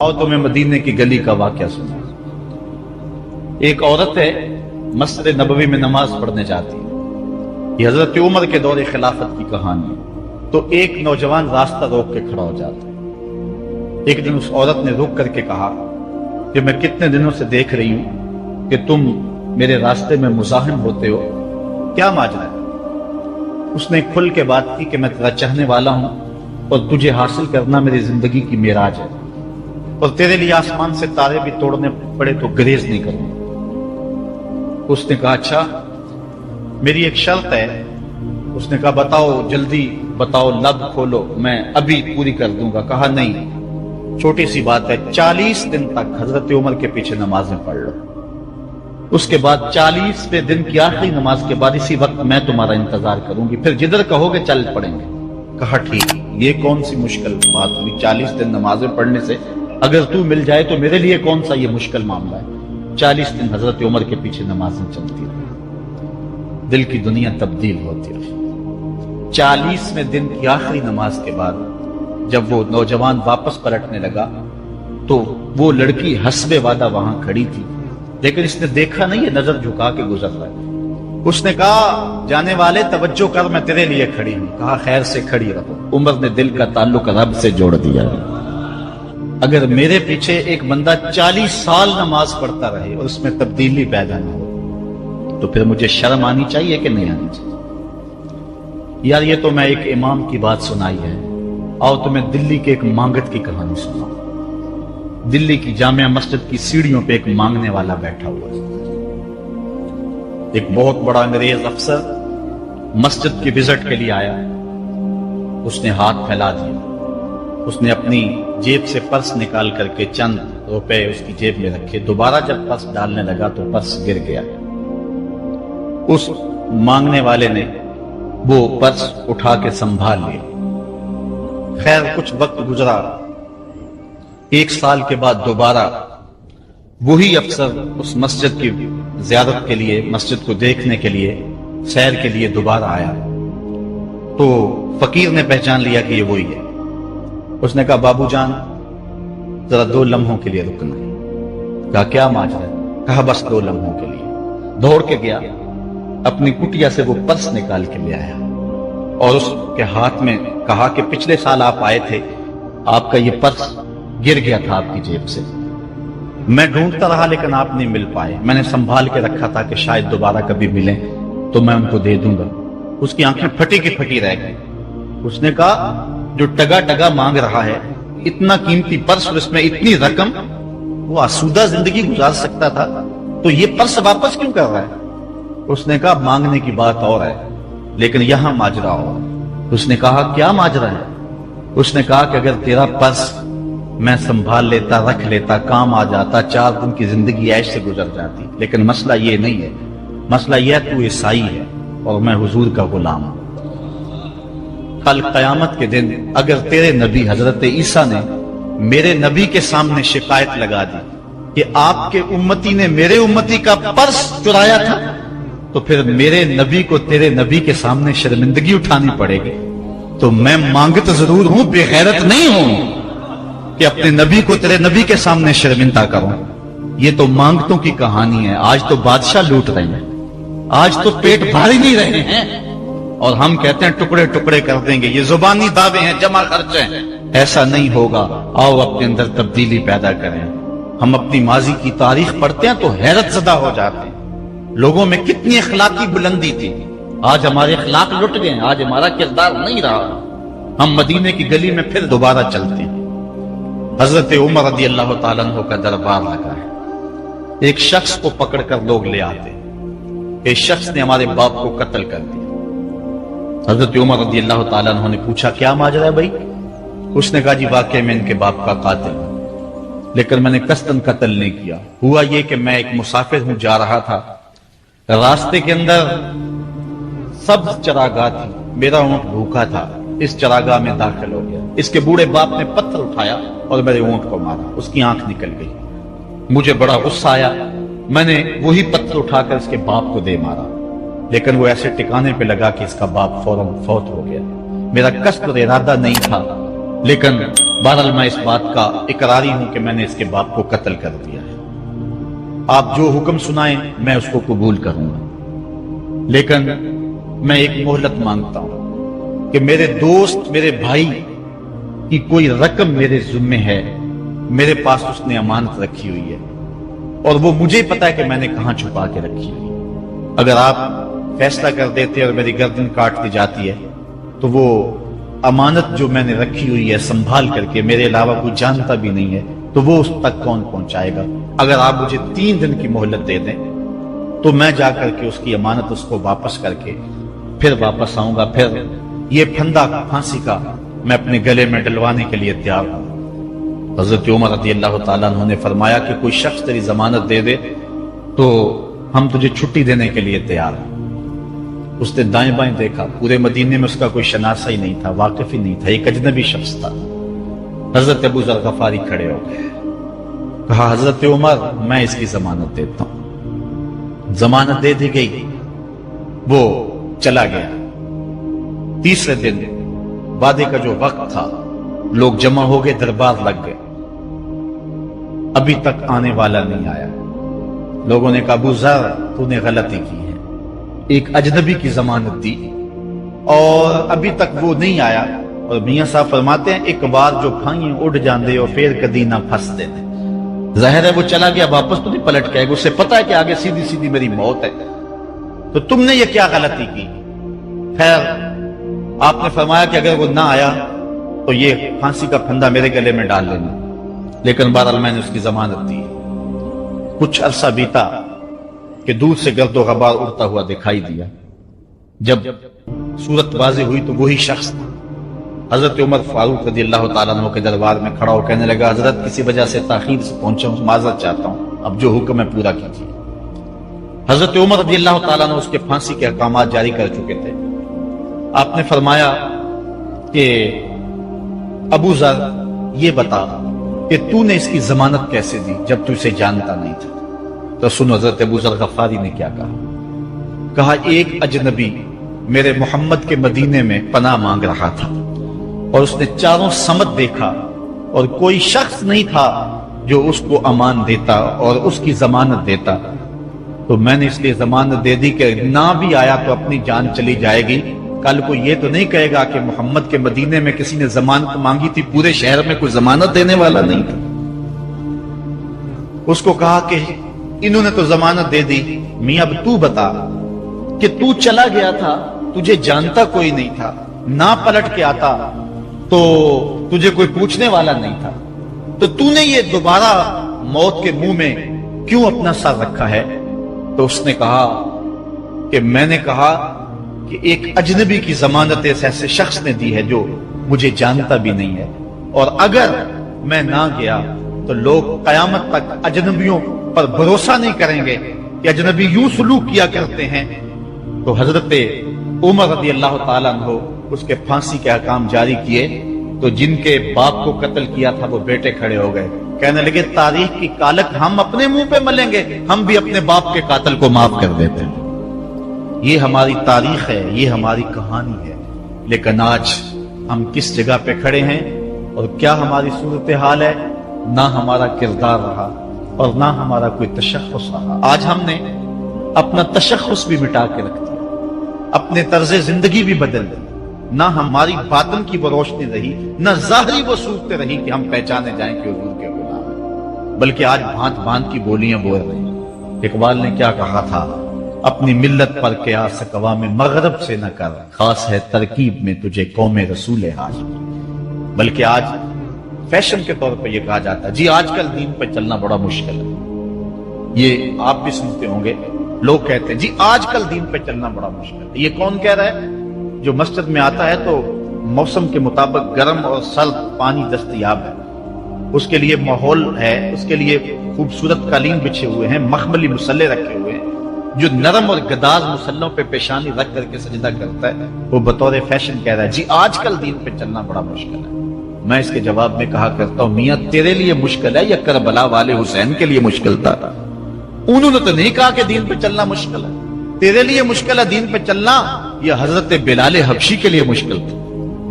اور تمہیں مدینے کی گلی کا واقعہ سنا۔ ایک عورت ہے، مسجد نبوی میں نماز پڑھنے جاتی ہے۔ یہ حضرت عمر کے دور خلافت کی کہانی ہے۔ تو ایک نوجوان راستہ روک کے کھڑا ہو جاتا ہے۔ ایک دن اس عورت نے رک کر کے کہا کہ میں کتنے دنوں سے دیکھ رہی ہوں کہ تم میرے راستے میں مزاحم ہوتے ہو، کیا ماجرا ہے؟ اس نے کھل کے بات کی کہ میں تیرا چاہنے والا ہوں اور تجھے حاصل کرنا میری زندگی کی معراج ہے، اور تیرے لیے آسمان سے تارے بھی توڑنے پڑے تو گریز نہیں کروں۔ اس نے کہا اچھا، میری ایک شرط ہے۔ اس نے کہا بتاؤ، جلدی بتاؤ، لب کھولو، میں ابھی پوری کر دوں گا۔ کہا نہیں، چھوٹی سی بات ہے، 40 دن تک حضرت عمر کے پیچھے نمازیں پڑھ لو، اس کے بعد 40ویں دن کی آخری نماز کے بعد اسی وقت میں تمہارا انتظار کروں گی، پھر جدھر کہو گے چل پڑیں گے۔ کہا ٹھیک، یہ کون سی مشکل بات ہوئی؟ 40 دن نمازیں پڑھنے سے اگر تو مل جائے تو میرے لیے کون سا یہ مشکل معاملہ ہے۔ 40 دن حضرت عمر کے پیچھے نمازیں چلتی رہی، دل کی دنیا تبدیل ہوتی رہی۔ 40ویں دن کی آخری نماز کے بعد جب وہ نوجوان واپس پلٹنے لگا تو وہ لڑکی حسب وعدہ وہاں کھڑی تھی، لیکن اس نے دیکھا نہیں، یہ نظر جھکا کے گزر رہا ہے۔ اس نے کہا جانے والے توجہ کر، میں تیرے لیے کھڑی ہوں۔ کہا خیر سے کھڑی رہو۔ عمر نے دل کا تعلق رب سے جوڑ دیا۔ اگر میرے پیچھے ایک بندہ 40 سال نماز پڑھتا رہے اور اس میں تبدیلی پیدا نہ ہو تو پھر مجھے شرم آنی چاہیے کہ نہیں آنی چاہیے؟ یار یہ تو میں ایک امام کی بات سنائی ہے، آؤ تمہیں دلی کے ایک مانگت کی کہانی سناؤں۔ دلی کی جامع مسجد کی سیڑھیوں پہ ایک مانگنے والا بیٹھا ہوا ہے۔ ایک بہت بڑا انگریز افسر مسجد کی وزٹ کے لیے آیا، اس نے ہاتھ پھیلا دیا، اس نے اپنی جیب سے پرس نکال کر کے چند روپے اس کی جیب میں رکھے۔ دوبارہ جب پرس ڈالنے لگا تو پرس گر گیا۔ اس مانگنے والے نے وہ پرس اٹھا کے سنبھال لیا۔ خیر کچھ وقت گزرا، 1 سال کے بعد دوبارہ وہی افسر اس مسجد کی زیارت کے لیے، مسجد کو دیکھنے کے لیے، سیر کے لیے دوبارہ آیا تو فقیر نے پہچان لیا کہ یہ وہی ہے۔ اس نے کہا بابو جان ذرا 2 لمحوں کے لیے رکنا ہے۔ کہا کیا ماجرا ہے؟ کہا بس 2 لمحوں کے لیے۔ دوڑ کے گیا، اپنی کٹیا سے وہ پرس نکال کے لے آیا اور اس کے ہاتھ میں کہا کہ پچھلے سال آپ آئے تھے، آپ کا یہ پرس گر گیا تھا آپ کی جیب سے، میں ڈھونڈتا رہا لیکن آپ نہیں مل پائے، میں نے سنبھال کے رکھا تھا کہ شاید دوبارہ کبھی ملیں تو میں ان کو دے دوں گا۔ اس کی آنکھیں پھٹی کی پھٹی رہ گئی۔ اس نے کہا جو ٹگا ٹگا مانگ رہا ہے، اتنا قیمتی پرس اور اس میں اتنی رقم، وہ آسودہ زندگی گزار سکتا تھا تو یہ پرس واپس کیوں کر رہا ہے؟ اس نے کہا مانگنے کی بات اور ہے لیکن یہاں ماجرا ہو۔ اس نے کہا کیا ماجرا ہے؟ اس نے کہا کہ اگر تیرا پرس میں سنبھال لیتا، رکھ لیتا، کام آ جاتا، 4 دن کی زندگی عیش سے گزر جاتی، لیکن مسئلہ یہ نہیں ہے، مسئلہ یہ ہے تو عیسائی ہے اور میں حضور کا غلام ہوں۔ کل قیامت کے دن اگر تیرے نبی حضرت عیسیٰ نے میرے نبی کے سامنے شکایت لگا دی کہ آپ کے امتی نے میرے امتی کا پرس چرایا تھا تو پھر میرے نبی کو تیرے نبی کے سامنے شرمندگی اٹھانی پڑے گی۔ تو میں مانگت ضرور ہوں، بے غیرت نہیں ہوں کہ اپنے نبی کو تیرے نبی کے سامنے شرمندہ کروں۔ یہ تو مانگتوں کی کہانی ہے، آج تو بادشاہ لوٹ رہے ہیں، آج تو پیٹ بھاری نہیں رہے ہیں اور ہم کہتے ہیں ٹکڑے ٹکڑے کر دیں گے، یہ زبانی دعوے ہیں، جمع خرچے ہیں۔ ایسا نہیں ہوگا، آؤ اپنے اندر تبدیلی پیدا کریں۔ ہم اپنی ماضی کی تاریخ پڑھتے ہیں تو حیرت زدہ ہو جاتے ہیں، لوگوں میں کتنی اخلاقی بلندی تھی، آج ہمارے اخلاق لٹ گئے ہیں، آج ہمارا کردار نہیں رہا۔ ہم مدینے کی گلی میں پھر دوبارہ چلتے ہیں۔ حضرت عمر رضی اللہ تعالیٰ عنہ کا دربار لگا ہے، ایک شخص کو پکڑ کر لوگ لے آتے، ایک شخص نے ہمارے باپ کو قتل کر دیا۔ حضرت عمر رضی اللہ تعالیٰ عنہ نے پوچھا کیا ماجرا ہے بھائی؟ اس نے کہا جی واقعی میں ان کے باپ کا قاتل ہوں، لیکن میں نے قصداً قتل نہیں کیا۔ ہوا یہ کہ میں ایک مسافر ہوں، جا رہا تھا، راستے کے اندر سبز چراگاہ تھی، میرا اونٹ بھوکا تھا، اس چراگاہ میں داخل ہو گیا، اس کے بوڑھے باپ نے پتھر اٹھایا اور میرے اونٹ کو مارا، اس کی آنکھ نکل گئی۔ مجھے بڑا غصہ آیا، میں نے وہی پتھر اٹھا کر اس کے باپ کو دے مارا، لیکن وہ ایسے ٹکانے پہ لگا کہ اس کا باپ فوراً فوت ہو گیا۔ میرا قصد اور ارادہ نہیں تھا لیکن بہرحال میں اس بات کا اقراری ہوں کہ میں نے اس کے باپ کو قتل کر دیا ہے۔ آپ جو حکم سنائیں میں اس کو قبول کروں گا، لیکن میں ایک مہلت مانگتا ہوں کہ میرے دوست، میرے بھائی کی کوئی رقم میرے ذمے ہے، میرے پاس اس نے امانت رکھی ہوئی ہے اور وہ مجھے پتا ہے کہ میں نے کہاں چھپا کے رکھی ہوئی۔ اگر آپ فیصلہ کر دیتے اور میری گردن کاٹ دی جاتی ہے تو وہ امانت جو میں نے رکھی ہوئی ہے سنبھال کر کے، میرے علاوہ کوئی جانتا بھی نہیں ہے، تو وہ اس تک کون پہنچائے گا؟ اگر آپ مجھے 3 دن کی مہلت دے دیں تو میں جا کر کے اس کی امانت اس کو واپس کر کے پھر واپس آؤں گا، پھر یہ پھندا پھانسی کا میں اپنے گلے میں ڈلوانے کے لیے تیار ہوں۔ حضرت عمر رضی اللہ تعالیٰ عنہ نے فرمایا کہ کوئی شخص تیری ضمانت دے دے تو ہم تجھے چھٹی دینے کے لیے تیار ہیں۔ اس نے دائیں بائیں دیکھا، پورے مدینے میں اس کا کوئی شناسہ ہی نہیں تھا، واقف ہی نہیں تھا، ایک اجنبی شخص تھا۔ حضرت ابو ذر غفاری کھڑے ہو گئے، کہا حضرت عمر میں اس کی ضمانت دیتا ہوں۔ ضمانت دے دی گئی، وہ چلا گیا۔ تیسرے دن وعدے کا جو وقت تھا، لوگ جمع ہو گئے، دربار لگ گئے، ابھی تک آنے والا نہیں آیا۔ لوگوں نے کہا ابو ذر تو نے غلطی کی ہے، ایک اجنبی کی ضمانت دی اور ابھی تک وہ نہیں آیا۔ اور میاں صاحب فرماتے ہیں ایک بار جو کھائیں اڑ جاندے اور پھر کدی نہ پھنستے تھے۔ ظاہر ہے وہ چلا گیا، واپس تو نہیں پلٹ کے آئے گا، اسے پتا ہے کہ آگے سیدھی سیدھی میری موت ہے، تو تم نے یہ کیا غلطی کی؟ خیر آپ نے فرمایا کہ اگر وہ نہ آیا تو یہ پھانسی کا پھندا میرے گلے میں ڈال لینا، لیکن بہرحال میں نے اس کی ضمانت دی۔ کچھ عرصہ بیتا کہ دور سے گرد و غبار اڑتا ہوا دکھائی دیا۔ جب صورت واضح ہوئی تو وہی شخص تھا۔ حضرت عمر فاروق رضی اللہ تعالیٰ عنہ کے دربار میں کھڑا ہو کہنے لگا حضرت کسی وجہ سے تاخیر سے پہنچا ہوں، معذرت چاہتا ہوں، اب جو حکم ہے پورا کیجیے۔ حضرت عمر رضی اللہ تعالیٰ عنہ اس کے پھانسی کے احکامات جاری کر چکے تھے۔ آپ نے فرمایا کہ ابو ذر یہ بتا کہ تو نے اس کی ضمانت کیسے دی جب تو اسے جانتا نہیں تھا؟ تو سنو حضرت ابو ذر غفاری نے کیا کہا ایک اجنبی میرے محمد کے مدینے میں پناہ مانگ رہا تھا اور اس نے چاروں سمت دیکھا اور کوئی شخص نہیں تھا جو اس کو امان دیتا اور اس کی ضمانت دیتا، تو میں نے اس لیے ضمانت دے دی کہ نہ بھی آیا تو اپنی جان چلی جائے گی، کل کو یہ تو نہیں کہے گا کہ محمد کے مدینے میں کسی نے ضمانت مانگی تھی، پورے شہر میں کوئی ضمانت دینے والا نہیں تھا۔ اس کو کہا کہ انہوں نے تو ضمانت دے دی، میاں اب تو بتا کہ تو چلا گیا تھا، تجھے جانتا کوئی نہیں تھا، نہ پلٹ کے آتا تو تجھے کوئی پوچھنے والا نہیں تھا، تو تو نے یہ دوبارہ موت کے منہ میں کیوں اپنا سر رکھا ہے؟ تو اس نے کہا کہ میں نے کہا کہ ایک اجنبی کی ضمانت ایسے شخص نے دی ہے جو مجھے جانتا بھی نہیں ہے، اور اگر میں نہ گیا تو لوگ قیامت تک اجنبیوں پر بھروسہ نہیں کریں گے کہ اجنبی یوں سلوک کیا کرتے ہیں۔ تو حضرت عمر رضی اللہ تعالیٰ عنہ اس کے پھانسی کے احکام جاری کیے، تو جن کے باپ کو قتل کیا تھا وہ بیٹے کھڑے ہو گئے، کہنے لگے تاریخ کی کالک ہم اپنے منہ پہ ملیں گے، ہم بھی اپنے باپ کے قاتل کو معاف کر دیتے ہیں۔ یہ ہماری تاریخ ہے، یہ ہماری کہانی ہے، لیکن آج ہم کس جگہ پہ کھڑے ہیں اور کیا ہماری صورتحال ہے؟ نہ ہمارا کردار رہا اور نہ ہمارا کوئی تشخص رہا۔ آج ہم نے اپنا تشخص بھی مٹا کے رکھ دیا، اپنے طرز زندگی بھی بدل دی، نہ ہماری باطن کی وہ روشنی رہی، نہ ظاہری وہ صورتیں رہی کہ ہم پہچانے جائیں کہ حضور کے غلام ہیں، بلکہ آج بھانت بھانت کی بولیاں بول رہے ہیں۔ اقبال نے کیا کہا تھا؟ اپنی ملت پر قیاس اقوام مغرب سے نہ کر، خاص ہے ترکیب میں تجھے قوم رسول ہاشم۔ بلکہ آج فیشن کے طور پہ یہ کہا جاتا ہے جی آج کل دین پہ چلنا بڑا مشکل ہے، یہ آپ بھی سنتے ہوں گے، لوگ کہتے ہیں جی آج کل دین پہ چلنا بڑا مشکل ہے۔ یہ کون کہہ رہا ہے؟ جو مسجد میں آتا ہے تو موسم کے مطابق گرم اور سرد پانی دستیاب ہے، اس کے لیے ماحول ہے، اس کے لیے خوبصورت قالین بچھے ہوئے ہیں، مخملی مسلے رکھے ہوئے ہیں، جو نرم اور گداز مسلوں پہ پیشانی رکھ کر کے سجدہ کرتا ہے، وہ بطور فیشن کہہ رہا ہے جی آج کل دین پہ چلنا بڑا مشکل ہے۔ میں اس کے جواب میں کہا کرتا ہوں میاں تیرے لیے مشکل ہے یا کربلا والے حسین کے لیے مشکل تھا؟ انہوں نے تو نہیں کہا کہ دین پہ چلنا مشکل ہے، تیرے لیے مشکل ہے دین پہ چلنا یا حضرت بلال حبشی کے لیے مشکل تھا؟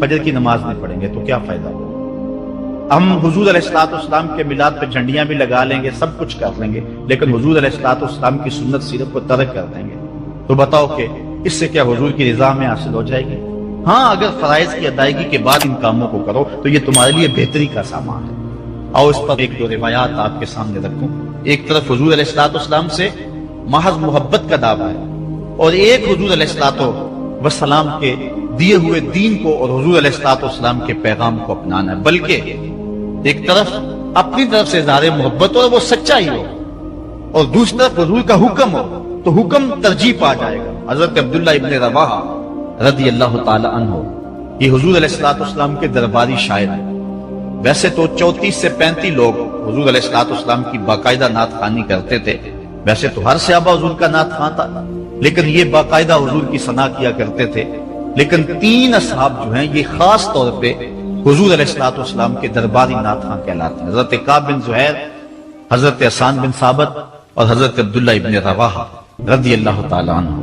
فجر کی نماز نہیں پڑھیں گے تو کیا فائدہ ہوگا؟ ہم حضور علیہ السلام کے میلاد پہ جھنڈیاں بھی لگا لیں گے، سب کچھ کر لیں گے، لیکن حضور علیہ السلام کی سنت سیرت کو ترک کر دیں گے، تو بتاؤ کہ اس سے کیا حضور کی رضا میں حاصل ہو جائے گی؟ ہاں، اگر فرائض کی ادائیگی کے بعد ان کاموں کو کرو تو یہ تمہارے لیے بہتری کا سامان ہے۔ آؤ اس پر ایک دو روایات آپ کے سامنے رکھوں۔ ایک طرف حضور علیہ السلام سے محض محبت کا دعویٰ ہے، اور ایک حضور علیہ السلام کے دیے ہوئے دین کو اور حضور علیہ السلام کے پیغام کو اپنانا ہے، بلکہ ایک طرف اپنی طرف سے اظہار محبت ہو اور وہ سچائی ہو، اور دوسری طرف حضور کا حکم ہو تو حکم ترجیح پا جائے گا۔ حضرت عبداللہ ابن رواحہ رضی اللہ تعالی عنہ یہ حضور علیہ السلام کے درباری شاعر ہیں۔ ویسے تو 34 سے 35 لوگ حضور علیہ السلام کی باقاعدہ نعت خوانی کرتے تھے، ویسے تو ہر صحابہ حضور کا نعت خواں تھا، لیکن یہ باقاعدہ حضور کی ثنا کیا کرتے تھے۔ لیکن 3 اصحاب جو ہیں یہ خاص طور پہ حضور علیہ السلام کے درباری نعت خواں کہلاتے ہیں، حضرت کعب بن زہیر، حضرت حسان بن ثابت اور حضرت عبداللہ ابن رواحہ رضی اللہ تعالی عنہ۔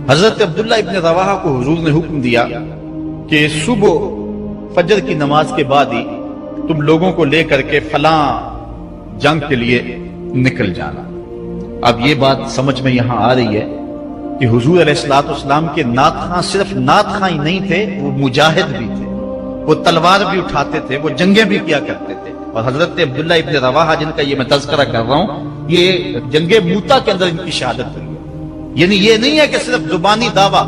حضرت عبداللہ ابن رواحہ کو حضور نے حکم دیا کہ صبح فجر کی نماز کے بعد ہی تم لوگوں کو لے کر کے فلاں جنگ کے لیے نکل جانا۔ اب یہ بات سمجھ میں یہاں آ رہی ہے کہ حضور علیہ السلام کے نعت خواں صرف نعت خواں ہی نہیں تھے، وہ مجاہد بھی تھے، وہ تلوار بھی اٹھاتے تھے، وہ جنگیں بھی کیا کرتے تھے۔ اور حضرت عبداللہ ابن رواحہ جن کا یہ میں تذکرہ کر رہا ہوں، یہ جنگ موتا کے اندر ان کی شہادت ہوئی ہے۔ یعنی یہ نہیں ہے کہ صرف زبانی دعویٰ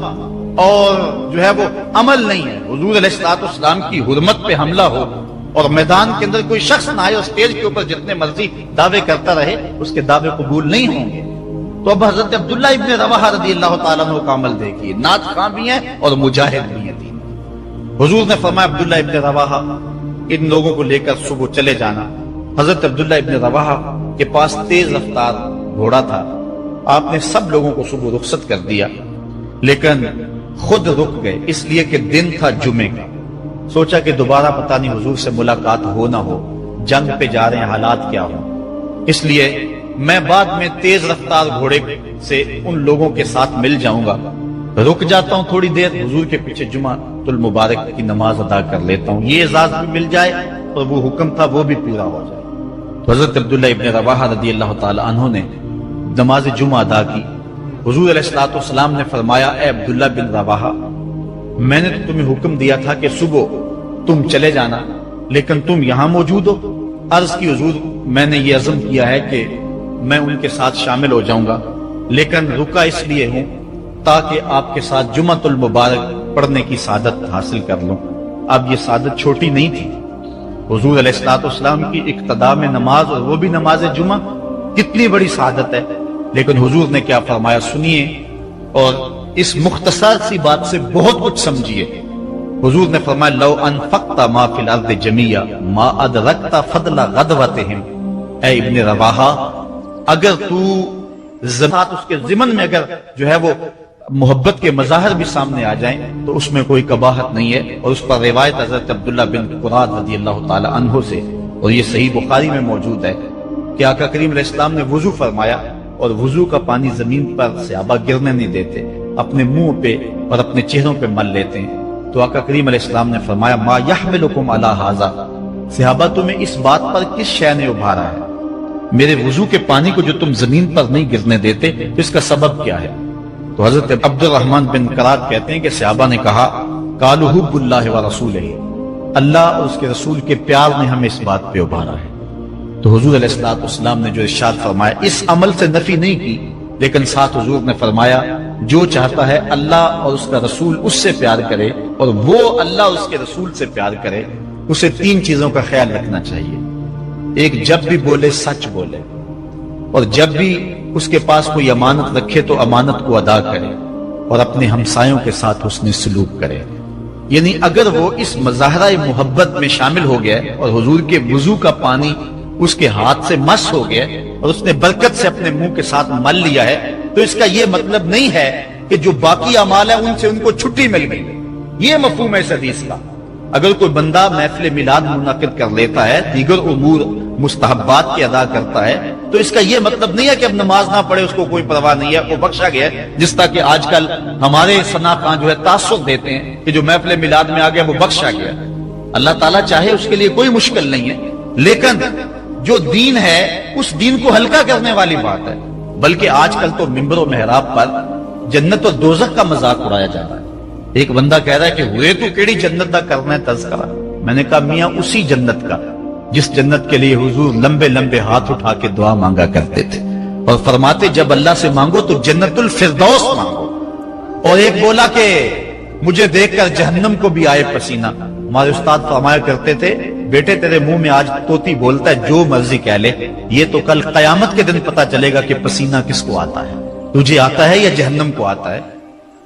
اور جو ہے وہ عمل نہیں ہے، حضور علیہ السلام کی حرمت پہ حملہ ہو اور میدان کے اندر کوئی شخص نہ آئے اور اسٹیج کے اوپر جتنے مرضی دعوے کرتا رہے، اس کے دعوے قبول نہیں ہوں گے۔ تو اب حضرت عبداللہ ابن رواحہ رضی اللہ تعالیٰ عنہ کا عمل دیکھیے، نعت خواں بھی ہیں اور مجاہد بھی ہیں۔ حضور نے فرمایا عبداللہ ابن رواحہ ان لوگوں کو لے کر صبح چلے جانا۔ حضرت عبداللہ ابن رواحہ کے پاس تیز رفتار گھوڑا تھا، آپ نے سب لوگوں کو صبح رخصت کر دیا، لیکن خود رک گئے، اس لیے کہ دن تھا جمعے کا۔ سوچا کہ دوبارہ پتہ نہیں حضور سے ملاقات ہو نہ ہو، جنگ پہ جا رہے ہیں، حالات کیا ہوں، اس لیے میں بعد میں تیز رفتار گھوڑے سے ان لوگوں کے ساتھ مل جاؤں گا، رک جاتا ہوں تھوڑی دیر، حضور کے پیچھے جمعہ المبارک کی نماز ادا کر لیتا ہوں، یہ اعزاز بھی مل جائے اور وہ حکم تھا وہ بھی پورا ہو جائے۔ تو حضرت عبداللہ ابن رواحہ رضی اللہ تعالی عنہ نے نماز جمعہ ادا کی۔ حضور علیہ السلام نے فرمایا، اے عبداللہ بن رواحہ، میں نے تو تمہیں حکم دیا تھا کہ صبح تم چلے جانا، لیکن تم یہاں موجود ہو۔ عرض کی حضور میں نے یہ عزم کیا ہے کہ میں ان کے ساتھ شامل ہو جاؤں گا، لیکن رکا اس لیے ہوں تاکہ آپ کے ساتھ جمعہ المبارک پڑھنے کی سعادت حاصل کر لوں۔ اب یہ سعادت چھوٹی نہیں تھی، حضور علیہ السلام کی اقتداء میں نماز، اور وہ بھی نماز جمعہ، کتنی بڑی سعادت ہے۔ لیکن حضور نے کیا فرمایا سنیے، اور اس مختصر سی بات سے بہت کچھ سمجھیے۔ حضور نے فرمایا، لو انفقت ما فی الارض جمیعا ما ادرکت فضل غدوتہم۔ اے ابن رواحہ، اگر تو زکات اس کے ضمن میں اگر جو ہے وہ محبت کے مظاہر بھی سامنے آ جائیں تو اس میں کوئی قباحت نہیں ہے۔ اور اس پر روایت حضرت عبداللہ بن قراد رضی اللہ تعالی عنہ سے، اور یہ صحیح بخاری میں موجود ہے، کہ آقا کریم علیہ السلام نے وضو فرمایا، اور وضو کا پانی زمین پر صحابہ گرنے نہیں دیتے، اپنے منہ پہ اور اپنے چہروں پہ مل لیتے ہیں۔ تو آقا کریم علیہ السلام نے فرمایا، ما یحملکم علی ھذا، صحابہ تمہیں اس بات پر کس شے نے ابھارا ہے؟ میرے وضو کے پانی کو جو تم زمین پر نہیں گرنے دیتے، اس کا سبب کیا ہے؟ تو حضرت عبد الرحمن بن قراد کہتے ہیں کہ صحابہ نے کہا، قالوا حب اللہ ورسولہ، اللہ اور اس کے رسول کے پیار نے ہمیں اس بات پہ ابھارا ہے۔ تو حضور علیہ السلام نے جو ارشاد فرمایا، اس عمل سے نفی نہیں کی، لیکن ساتھ حضور نے فرمایا، جو چاہتا ہے اللہ اور اس کا رسول اس سے پیار کرے، اور وہ اللہ اور اس کے رسول سے پیار کرے، اسے 3 چیزوں کا خیال رکھنا چاہیے۔ ایک، جب بھی بولے سچ بولے، اور جب بھی اس کے پاس کوئی امانت رکھے تو امانت کو ادا کرے، اور اپنے ہمسایوں کے ساتھ حسن سلوک کرے۔ یعنی اگر وہ اس مظاہرہ محبت میں شامل ہو گیا اور حضور کے وضو کا پانی اس کے ہاتھ سے مس ہو گیا اور اس نے برکت سے اپنے منہ کے ساتھ مل لیا ہے، تو اس کا یہ مطلب نہیں ہے کہ جو باقی اعمال ہیں ان سے ان کو چھٹی مل گئی۔ یہ مفہوم ہے اس حدیث کا۔ اگر کوئی بندہ محفل میلاد منعقد کر لیتا ہے، دیگر امور مستحبات کی ادا کرتا ہے، تو اس کا یہ مطلب نہیں ہے کہ اب نماز نہ پڑھے اس کو کوئی پرواہ نہیں ہے، وہ بخشا گیا ہے، جس طرح کہ آج کل ہمارے ثنا خان جو ہے تاثر دیتے ہیں کہ جو محفل میلاد میں آ گیا وہ بخشا گیا۔ اللہ تعالیٰ چاہے اس کے لیے کوئی مشکل نہیں ہے، لیکن جو دین ہے اس دین کو ہلکا کرنے والی بات ہے۔ بلکہ آج کل تو ممبر و محراب پر جنت و دوزخ کا مذاق اڑایا جا رہا ہے۔ ایک بندہ کہہ رہا ہے کہ ہوئے تو کیڑی جنت دا کرنا ہے تذکرہ۔ میں نے کہا میاں اسی جنت کا جس جنت کے لیے حضور لمبے لمبے ہاتھ اٹھا کے دعا مانگا کرتے تھے، اور فرماتے جب اللہ سے مانگو تو جنت الفردوس مانگو۔ اور ایک بولا کہ مجھے دیکھ کر جہنم کو بھی آئے پسینہ۔ ہمارے استاد فرمایا کرتے تھے بیٹے تیرے منہ میں آج طوطی بولتا ہے جو مرضی کہہ لے، یہ تو کل قیامت کے دن پتا چلے گا کہ پسینہ کس کو آتا ہے، تجھے آتا ہے یا جہنم کو آتا ہے۔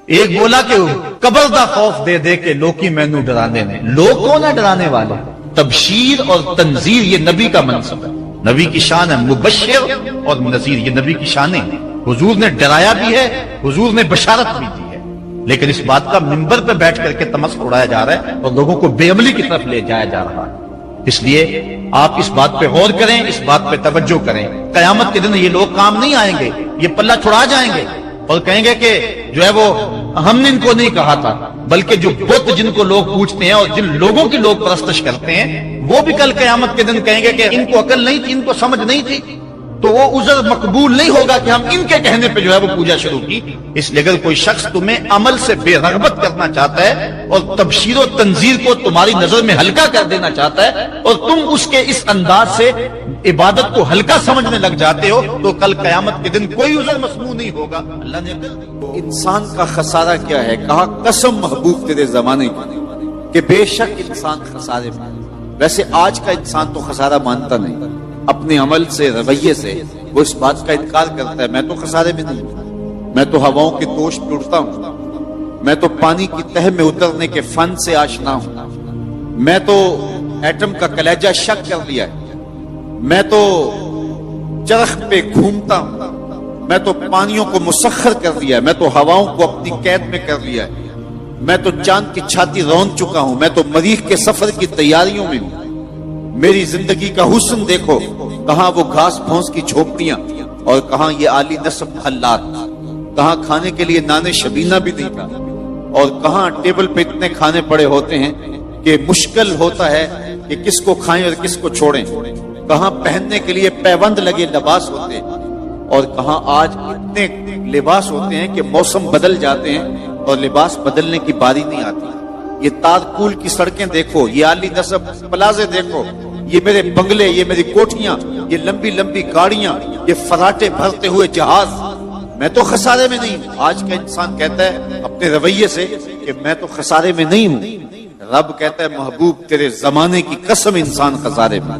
ایک بولا کہ قبر دا خوف دے دے کے لوکی مینو ڈرانے نے۔ لوگ کون ہے ڈرانے والے؟ تبشیر اور تنذیر یہ نبی کا منصب ہے، نبی کی شان ہے، مبشر اور نذیر یہ نبی کی شانیں ہیں۔ حضور نے ڈرایا بھی ہے، حضور نے بشارت بھی دی ہے، لیکن اس بات کا منبر پہ بیٹھ کر کے تمسخر اڑایا جا رہا ہے اور لوگوں کو بے عملی کی طرف لے جایا جا رہا ہے۔ اس لیے آپ اس بات پہ غور کریں، اس بات پہ توجہ کریں۔ قیامت کے دن یہ لوگ کام نہیں آئیں گے، یہ پلہ چھڑا جائیں گے اور کہیں گے کہ جو ہے وہ ہم نے ان کو نہیں کہا تھا، بلکہ جو بت جن کو لوگ پوچھتے ہیں اور جن لوگوں کی لوگ پرستش کرتے ہیں وہ بھی کل قیامت کے دن کہیں گے کہ ان کو عقل نہیں تھی، ان کو سمجھ نہیں تھی، تو وہ عذر مقبول نہیں ہوگا کہ ہم ان کے کہنے پہ جو ہے وہ پوجا شروع کی۔ اس لیے اگر کوئی شخص تمہیں عمل سے بے رغبت کرنا چاہتا ہے اور تبشیر و تنذیر کو تمہاری نظر میں ہلکا کر دینا چاہتا ہے اور تم اس کے اس انداز سے عبادت کو ہلکا سمجھنے لگ جاتے ہو تو کل قیامت کے دن کوئی عذر مسموع نہیں ہوگا۔ اللہ نے انسان کا خسارہ کیا ہے؟ کہا قسم محبوب تیرے زمانے کی کہ بے شک انسان خسارے میں۔ ویسے آج کا انسان تو خسارہ مانتا نہیں، اپنے عمل سے رویے سے وہ اس بات کا انکار کرتا ہے میں تو خسارے میں نہیں ہوں، میں تو ہواؤں کے دوش پہ اڑتا ہوں، میں تو پانی کی تہ میں اترنے کے فن سے آشنا ہوں، میں تو ایٹم کا کلیجہ شک کر لیا ہے، میں تو چرخ پہ گھومتا ہوں، میں تو پانیوں کو مسخر کر دیا ہے، میں تو ہواؤں کو اپنی قید میں کر لیا ہے، میں تو چاند کی چھاتی رون چکا ہوں، میں تو مریخ کے سفر کی تیاریوں میں ہوں۔ میری زندگی کا حسن دیکھو، کہاں وہ گھاس پھونس کی جھوپڑیاں اور کہاں یہ عالی نصب محلات، کہاں کھانے کے لیے نان شبینہ بھی نہیں تھا اور کہاں ٹیبل پہ اتنے کھانے پڑے ہوتے ہیں کہ مشکل ہوتا ہے کہ کس کو کھائیں اور کس کو چھوڑیں، کہاں پہننے کے لیے پیوند لگے لباس ہوتے ہیں اور کہاں آج اتنے لباس ہوتے ہیں کہ موسم بدل جاتے ہیں اور لباس بدلنے کی باری نہیں آتی۔ یہ تارکول کی سڑکیں دیکھو، یہ عالی نصب پلازے دیکھو، یہ میرے بنگلے، یہ میری کوٹھیاں، یہ لمبی لمبی گاڑیاں، یہ فراٹے بھرتے ہوئے جہاز، میں تو خسارے میں نہیں ہوں۔ آج کا انسان کہتا ہے اپنے رویے سے کہ میں تو خسارے میں نہیں ہوں، رب کہتا ہے محبوب تیرے زمانے کی قسم انسان خسارے میں۔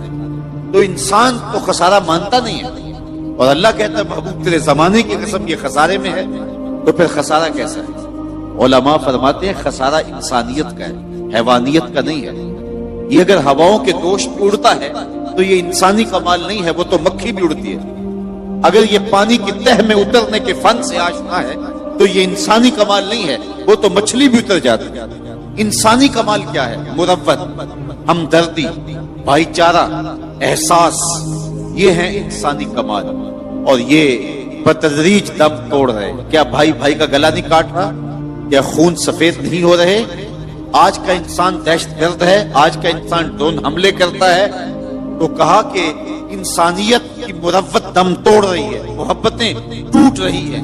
تو انسان تو خسارہ مانتا نہیں ہے اور اللہ کہتا ہے محبوب تیرے زمانے کی قسم یہ خسارے میں ہے، تو پھر خسارہ کیسا ہے؟ علماء فرماتے ہیں خسارہ انسانیت کا ہے، حیوانیت کا نہیں ہے۔ یہ اگر ہواؤں کے دوش اڑتا ہے تو یہ انسانی کمال نہیں ہے، وہ تو مکھی بھی اڑتی ہے۔ اگر یہ پانی کی تہ میں اترنے کے فن سے آشنا ہے تو یہ انسانی کمال نہیں ہے، وہ تو مچھلی بھی اتر جاتی ہے۔ انسانی کمال کیا ہے؟ مروت، ہمدردی، بھائی چارہ، احساس، یہ ہے انسانی کمال، اور یہ بتدریج دم توڑ رہے۔ کیا بھائی بھائی کا گلا نہیں کاٹ رہا؟ کیا خون سفید نہیں ہو رہے؟ آج کا انسان دہشت گرد ہے، آج کا انسان ڈرون حملے کرتا ہے، تو کہا کہ انسانیت کی مروت دم توڑ رہی ہے، محبتیں ٹوٹ رہی ہیں۔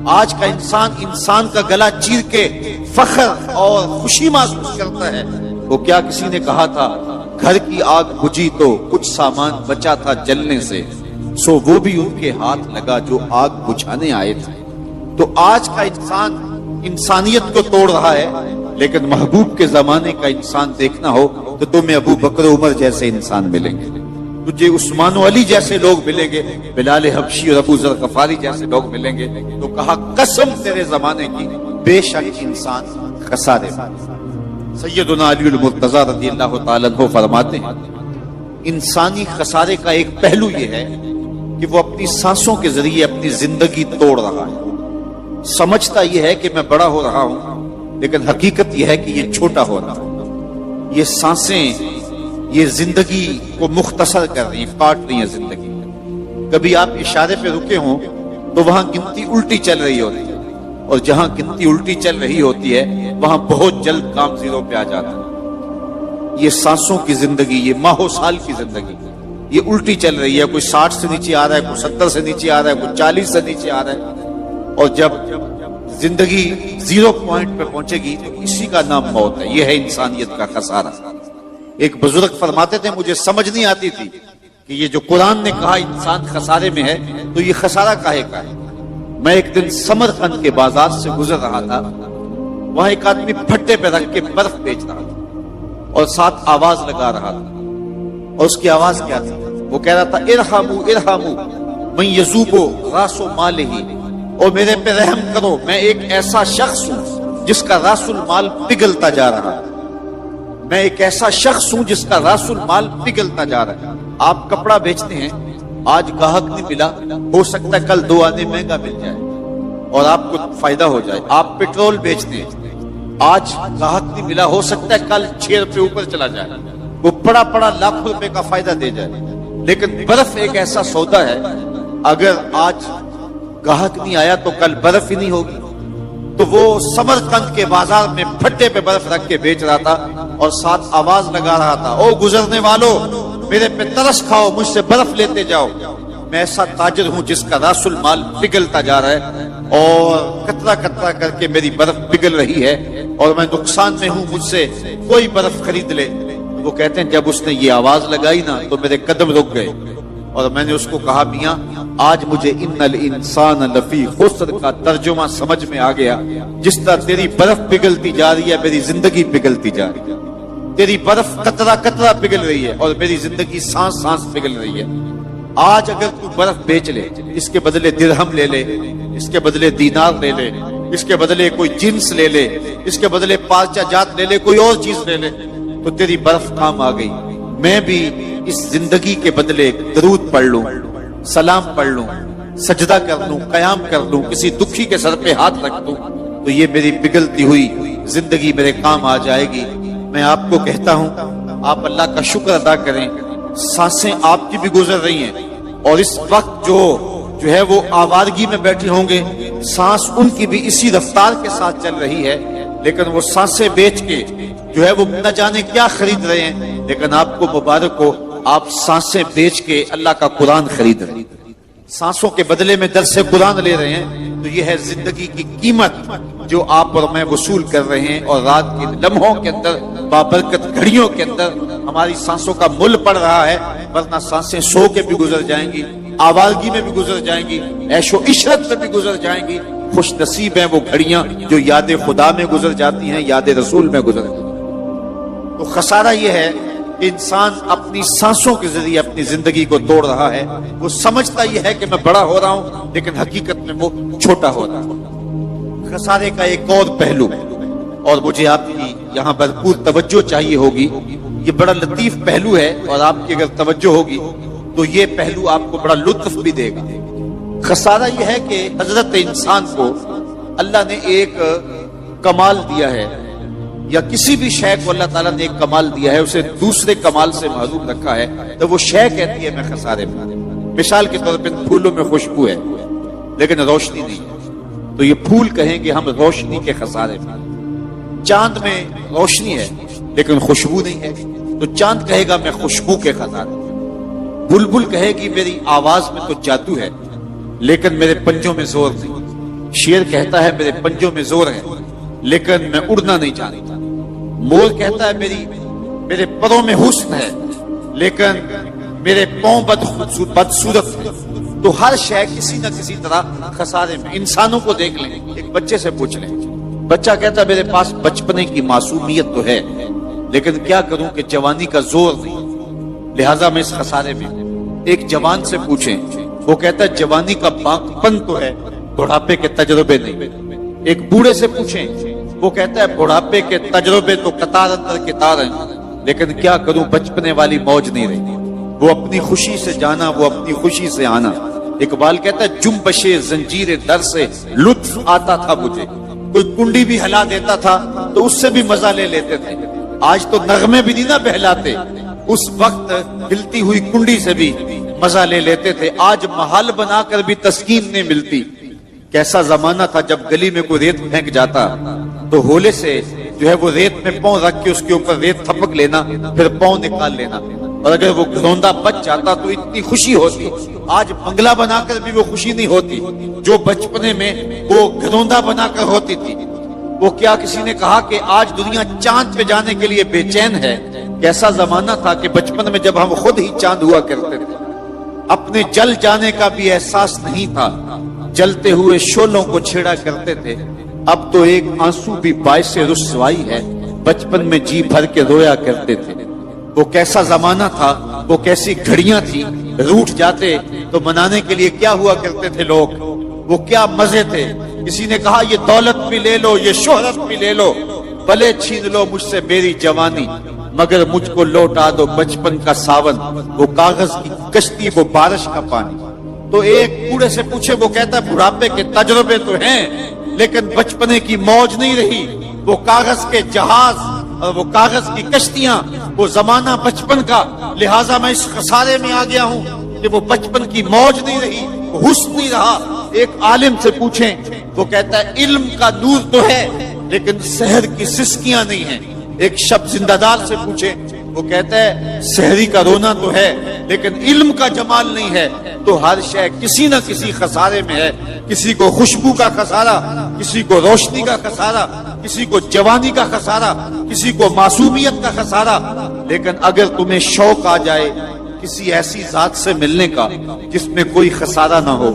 آج کا انسان کا گلا چیر کے فخر اور خوشی محسوس کرتا ہے۔ وہ کیا کسی نے کہا تھا گھر کی آگ بجھی تو کچھ سامان بچا تھا جلنے سے، سو وہ بھی ان کے ہاتھ لگا جو آگ بجھانے آئے تھے۔ تو آج کا انسان انسانیت کو توڑ رہا ہے، لیکن محبوب کے زمانے کا انسان دیکھنا ہو تو تمہیں ابو بکر عمر جیسے انسان ملیں گے، تجھے عثمان و علی جیسے لوگ ملیں گے، بلال حبشی اور ابو ذر غفاری جیسے لوگ ملیں گے۔ تو کہا قسم تیرے زمانے کی بے شک انسان خسارے میں۔ سیدنا علی المرتضی رضی اللہ تعالیٰ عنہ فرماتے ہیں انسانی خسارے کا ایک پہلو یہ ہے کہ وہ اپنی سانسوں کے ذریعے اپنی زندگی توڑ رہا ہے۔ سمجھتا یہ ہے کہ میں بڑا ہو رہا ہوں، لیکن حقیقت یہ ہے کہ یہ چھوٹا ہو رہا ہے۔ یہ سانسیں یہ زندگی کو مختصر کر رہی ہیں، کاٹ رہی ہیں زندگی۔ کبھی آپ اشارے پہ رکے ہوں تو وہاں گنتی الٹی چل رہی ہوتی ہے، اور جہاں گنتی الٹی چل رہی ہوتی ہے وہاں بہت جلد کام زیرو پہ آ جاتا ہے۔ یہ سانسوں کی زندگی، یہ ماہو سال کی زندگی، یہ الٹی چل رہی ہے، کوئی 60 سے نیچے آ رہا ہے، کوئی 70 سے نیچے آ رہا ہے، کوئی 40 سے نیچے آ رہا ہے، اور جب زندگی زیرو پوائنٹ پہ پہنچے گی تو اسی کا نام موت ہے۔ یہ ہے انسانیت کا خسارہ۔ ایک بزرگ فرماتے تھے مجھے سمجھ نہیں آتی تھی کہ یہ جو قرآن نے کہا انسان خسارے میں ہے تو یہ خسارہ کاہے کا ہے۔ میں ایک دن سمرقند کے بازار سے گزر رہا تھا، وہاں ایک آدمی پھٹے پہ رکھ کے برف بیچ رہا تھا اور ساتھ آواز لگا رہا تھا، اور اس کی آواز کیا تھی؟ وہ کہہ رہا تھا ارحمو ارحمو من یذوبو راس مالہ، اور میرے پہ رحم کرو، میں ایک ایسا شخص ہوں جس کا راس المال پگھلتا جا رہا ہے، میں ایک ایسا شخص ہوں جس کا راس المال پگھلتا جا رہا ہے۔ آپ کپڑا بیچتے ہیں، آج گاہک نہیں ملا، ہو سکتا ہے کل 2 آنے مہنگا مل جائے اور آپ کو فائدہ ہو جائے۔ آپ پیٹرول بیچتے ہیں، آج گاہک نہیں ملا، ہو سکتا ہے کل 6 روپے اوپر چلا جائے، وہ پڑا پڑا لاکھوں روپے کا فائدہ دے جائے۔ لیکن برف ایک ایسا سودا ہے، اگر آج گاہک نہیں آیا تو کل برف ہی نہیں ہوگی۔ تو وہ سمرقند کے بازار میں پھٹے پہ برف رکھ کے بیچ رہا تھا اور ساتھ آواز لگا رہا تھا، او گزرنے والوں میرے پہ ترس کھاؤ، مجھ سے برف لیتے جاؤ۔ میں ایسا تاجر ہوں جس کا راس المال پگھلتا جا رہا ہے اور قطرہ قطرہ کر کے میری برف پگھل رہی ہے اور میں نقصان میں ہوں، مجھ سے کوئی برف خرید لے۔ وہ کہتے ہیں جب اس نے یہ آواز لگائی نا تو میرے قدم رک گئے، اور میں نے اس کو کہا میاں آج مجھے ان الانسان لفی خسر کا ترجمہ سمجھ میں آ گیا۔ جس طرح تیری برف پگھلتی جا رہی ہے میری زندگی پگھلتی جا رہی ہے، تیری برف قطرہ قطرہ پگھل رہی ہے اور میری زندگی سانس سانس پگھل رہی ہے۔ آج اگر تو برف بیچ لے، اس کے بدلے درہم لے لے، اس کے بدلے دینار لے لے، اس کے بدلے کوئی جنس لے لے، اس کے بدلے پارچہ جات لے لے، کوئی اور چیز لے لے، تو تیری برف کام آ گئی۔ میں بھی اس زندگی کے بدلے درود پڑھ لوں، سلام پڑھ لوں، سجدہ کر لوں، قیام کر لوں، کسی دکھی کے سر پہ ہاتھ رکھ دوں، تو یہ میری پگھلتی ہوئی زندگی میرے کام آ جائے گی۔ میں آپ کو کہتا ہوں آپ اللہ کا شکر ادا کریں، سانسیں آپ کی بھی گزر رہی ہیں، اور اس وقت جو ہے وہ آوارگی میں بیٹھے ہوں گے، سانس ان کی بھی اسی رفتار کے ساتھ چل رہی ہے، لیکن وہ سانسیں بیچ کے جو ہے وہ نہ جانے کیا خرید رہے ہیں، لیکن آپ کو مبارک ہو آپ سانسیں بیچ کے اللہ کا قرآن خرید رہے ہیں، سانسوں کے بدلے میں درس قرآن لے رہے ہیں۔ تو یہ ہے زندگی کی قیمت جو آپ اور میں وصول کر رہے ہیں، اور رات کے لمحوں کے اندر بابرکت گھڑیوں کے اندر ہماری سانسوں کا مل پڑ رہا ہے، ورنہ سانسیں سو کے بھی گزر جائیں گی، آوارگی میں بھی گزر جائیں گی، عیش و عشرت میں بھی گزر جائیں گی۔ خوش نصیب ہیں وہ گھڑیاں جو یاد خدا میں گزر جاتی ہیں، یاد رسول میں گزر جاتی ہیں۔ تو خسارہ یہ ہے کہ انسان اپنی سانسوں کے ذریعے اپنی زندگی کو توڑ رہا ہے۔ وہ سمجھتا یہ ہے کہ میں بڑا ہو رہا ہوں، لیکن حقیقت میں وہ چھوٹا ہو رہا ہے۔ خسارے کا ایک اور پہلو، اور مجھے آپ کی یہاں بھرپور توجہ چاہیے ہوگی، یہ بڑا لطیف پہلو ہے، اور آپ کی اگر توجہ ہوگی تو یہ پہلو آپ کو بڑا لطف بھی دے گا۔ خسارہ یہ ہے کہ حضرت انسان کو اللہ نے ایک کمال دیا ہے، یا کسی بھی شے کو اللہ تعالیٰ نے ایک کمال دیا ہے، اسے دوسرے کمال سے محروم رکھا ہے، تو وہ شے کہتی ہے میں خسارے میں۔ مثال کے طور پر پھولوں میں خوشبو ہے لیکن روشنی نہیں ہے، تو یہ پھول کہیں کہ ہم روشنی کے خسارے میں۔ چاند میں روشنی ہے لیکن خوشبو نہیں ہے، تو چاند کہے گا میں خوشبو کے خسارے میں۔ بلبل کہے گی میری آواز میں تو جادو ہے لیکن میرے پنجوں میں زور نہیں۔ شیر کہتا ہے میرے پنجوں میں زور ہے لیکن میں اڑنا نہیں جانتا۔ مور کہتا ہے میرے پروں میں حسن ہے لیکن میرے پاؤں بدصورت ہے۔ تو ہر شے کسی نہ کسی طرح خسارے میں۔ انسانوں کو دیکھ لیں، ایک بچے سے پوچھ لیں، بچہ کہتا ہے میرے پاس بچپنے کی معصومیت تو ہے لیکن کیا کروں کہ جوانی کا زور نہیں، لہٰذا میں اس خسارے میں۔ ایک جوان سے پوچھیں، وہ کہتا ہے جوانی کا پاکپن تو ہے، بڑھاپے کے تجربے نہیں۔ ایک بوڑھے سے پوچھیں، وہ کہتا ہے بڑھاپے کے تجربے تو قطار اندر قطار ہیں لیکن کیا کروں بچپنے والی موج نہیں رہی، وہ اپنی خوشی سے جانا، وہ اپنی خوشی سے آنا۔ اقبال کہتا ہے جنبش زنجیر در سے لطف آتا تھا مجھے، کوئی کنڈی بھی ہلا دیتا تھا تو اس سے بھی مزہ لے لیتے تھے۔ آج تو نغمے بھی نہیں نہ بہلاتے، اس وقت ہلتی ہوئی کنڈی سے بھی مزہ لے لیتے تھے، آج محل بنا کر بھی تسکین نہیں ملتی۔ کیسا زمانہ تھا جب گلی میں کوئی ریت پھینک جاتا تو ہولے سے جو ہے وہ ریت میں پاؤں رکھ کے اس کے اوپر ریت تھپک لینا، پھر پاؤں نکال لینا، اور اگر وہ گھروندہ بچ جاتا تو اتنی خوشی ہوتی۔ آج بنگلہ بنا کر بھی وہ خوشی نہیں ہوتی جو بچپنے میں وہ گھروندہ بنا کر ہوتی تھی۔ وہ کیا کسی نے کہا کہ آج دنیا چاند پہ جانے کے لیے بے چین ہے؟ کیسا زمانہ تھا کہ بچپن میں جب ہم خود ہی چاند ہوا کرتے تھے، اپنے جل جانے کا بھی احساس نہیں تھا، جلتے ہوئے شعلوں کو چھیڑا کرتے تھے۔ اب تو ایک آنسو بھی باعث رسوائی ہے، بچپن میں جی بھر کے رویا کرتے تھے۔ وہ کیسا زمانہ تھا، وہ کیسی گھڑیاں تھی، روٹھ جاتے تو منانے کے لیے کیا ہوا کرتے تھے لوگ، وہ کیا مزے تھے۔ کسی نے کہا یہ دولت بھی لے لو، یہ شہرت بھی لے لو، بھلے چھین لو مجھ سے میری جوانی، مگر مجھ کو لوٹا دو بچپن کا ساون، وہ کاغذ کی کشتی، وہ بارش کا پانی۔ تو ایک بوڑھے سے پوچھے، وہ کہتا ہے بڑھاپے کے تجربے تو ہیں لیکن بچپنے کی موج نہیں رہی، وہ کاغذ کے جہاز اور وہ کاغذ کی کشتیاں، وہ زمانہ بچپن کا، لہٰذا میں اس خسارے میں آ گیا ہوں کہ وہ بچپن کی موج نہیں رہی، وہ حسن نہیں رہا۔ ایک عالم سے پوچھیں، وہ کہتا ہے علم کا نور تو ہے لیکن سحر کی سسکیاں نہیں ہیں۔ ایک شب زندہ دار سے پوچھیں، وہ کہتا ہے سحری کا رونا تو ہے لیکن علم کا جمال نہیں ہے۔ تو ہر شے کسی نہ کسی خسارے میں ہے، کسی کو خوشبو کا خسارہ، کسی کو روشنی کا خسارہ، کسی کو جوانی کا خسارہ، کسی کو معصومیت کا خسارہ۔ لیکن اگر تمہیں شوق آ جائے کسی ایسی ذات سے ملنے کا جس میں کوئی خسارہ نہ ہو،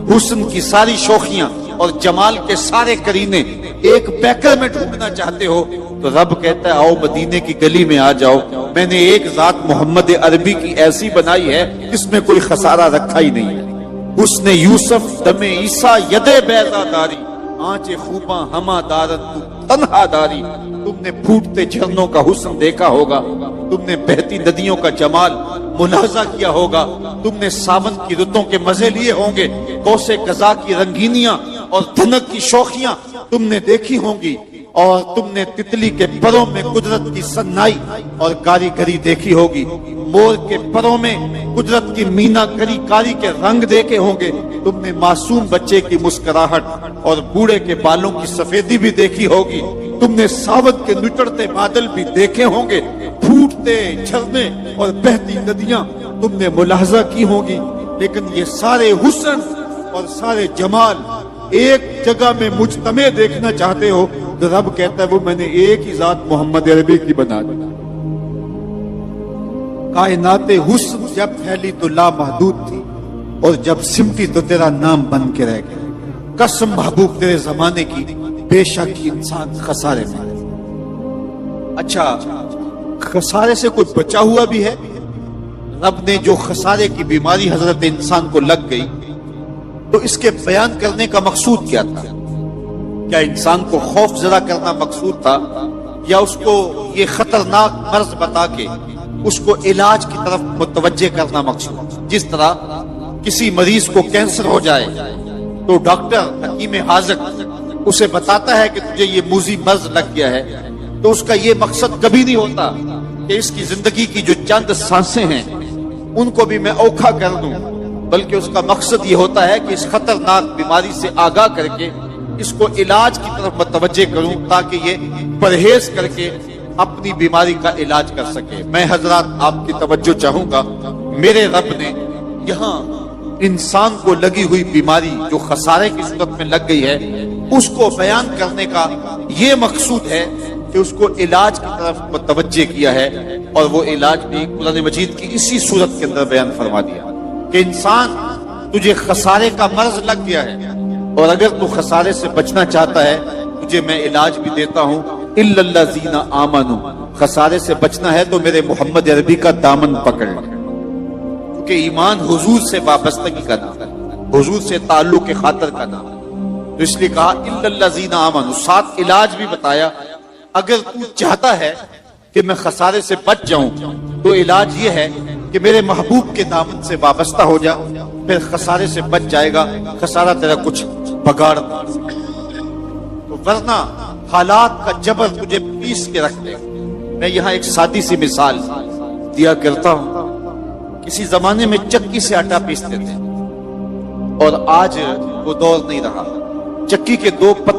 حسن کی ساری شوخیاں اور جمال کے سارے کرینے ایک بیکر میں ڈھونڈنا چاہتے ہو، تو رب کہتا ہے آؤ مدینے کی گلی میں آ جاؤ، میں نے ایک ذات محمد عربی کی ایسی بنائی ہے جس میں کوئی خسارہ رکھا ہی نہیں ہے۔ حسن یوسف دم عیسیٰ ید بیضا داری، آنچ خوباں ہما دارن تو تنہا داری۔ تم نے پھوٹتے جھرنوں کا حسن دیکھا ہوگا، تم نے بہتی ندیوں کا جمال ملاحظہ کیا ہوگا، تم نے ساون کی رتوں کے مزے لیے ہوں گے، کوسے قضا کی رنگینیاں اور دھنک کی شوخیاں تم نے دیکھی ہوں گی، اور تم نے تتلی کے پروں میں قدرت کی سنائی اور کاریگری دیکھی ہوگی، مور کے پروں میں قدرت کی مینا کری کاری کے رنگ دیکھے ہوں گے، تم نے معصوم بچے کی مسکراہٹ اور بوڑھے کے بالوں کی سفیدی بھی دیکھی ہوگی، تم نے ساون کے نچڑتے بادل بھی دیکھے ہوں گے، پھوٹتے جھرنے اور بہتی ندیاں تم نے ملاحظہ کی ہوں گی۔ لیکن یہ سارے حسن اور سارے جمال ایک جگہ میں مجتمع دیکھنا چاہتے ہو، تو رب کہتا ہے وہ میں نے ایک ہی ذات محمد عربی کی بنا دی۔ کائنات حسن جب پھیلی تو لامحدود تھی، اور جب سمٹی تو تیرا نام بن کے رہ گیا۔ قسم محبوب تیرے زمانے کی، بے شک انسان خسارے میں۔ اچھا، خسارے سے کوئی بچا ہوا بھی ہے؟ رب نے جو خسارے کی بیماری حضرت انسان کو لگ گئی تو اس کے بیان کرنے کا مقصود کیا تھا؟ کیا انسان کو خوف زدہ کرنا مقصود تھا، یا اس کو یہ خطرناک مرض بتا کے اس کو علاج کی طرف متوجہ کرنا مقصود؟ جس طرح کسی مریض کو کینسر ہو جائے تو ڈاکٹر حکیم حاذق اسے بتاتا ہے کہ تجھے یہ موذی مرض لگ گیا ہے، تو اس کا یہ مقصد کبھی نہیں ہوتا کہ اس کی زندگی کی جو چند سانسیں ہیں ان کو بھی میں اوکھا کر دوں، بلکہ اس کا مقصد یہ ہوتا ہے کہ اس خطرناک بیماری سے آگاہ کر کے اس کو علاج کی طرف متوجہ کروں تاکہ یہ پرہیز کر کے اپنی بیماری کا علاج کر سکے۔ میں حضرات آپ کی توجہ چاہوں گا، میرے رب نے یہاں انسان کو لگی ہوئی بیماری جو خسارے کی صورت میں لگ گئی ہے اس کو بیان کرنے کا یہ مقصود ہے کہ اس کو علاج کی طرف متوجہ کیا ہے، اور وہ علاج بھی قرآن مجید کی اسی صورت کے اندر بیان فرما دیا کہ انسان تجھے خسارے کا مرض لگ گیا ہے، اور اگر تو خسارے سے بچنا چاہتا ہے تجھے میں علاج بھی دیتا ہوں۔ الا الذین آمنوا، خسارے سے بچنا ہے تو میرے محمد عربی کا دامن پکڑ لے، کیونکہ ایمان حضور سے وابستگی کا نام ہے، حضور سے تعلق کے خاطر کا نام ہے، تو اس لیے کہا الا الذین آمنوا، ساتھ علاج بھی بتایا۔ اگر تو چاہتا ہے کہ میں خسارے سے بچ جاؤں تو علاج یہ ہے کہ میرے محبوب کے دامن سے وابستہ ہو جا، پھر خسارے سے بچ جائے گا، خسارہ تیرا کچھ بگاڑ نہیں سکے۔ تو ورنہ حالات کا جبر تجھے پیس کے رکھ دے۔ میں یہاں ایک سادی سی مثال دیا کرتا ہوں کسی زمانے میں چکی سے آٹا پیستے تھے اور آج وہ دور نہیں رہا. چکی کے دو پتے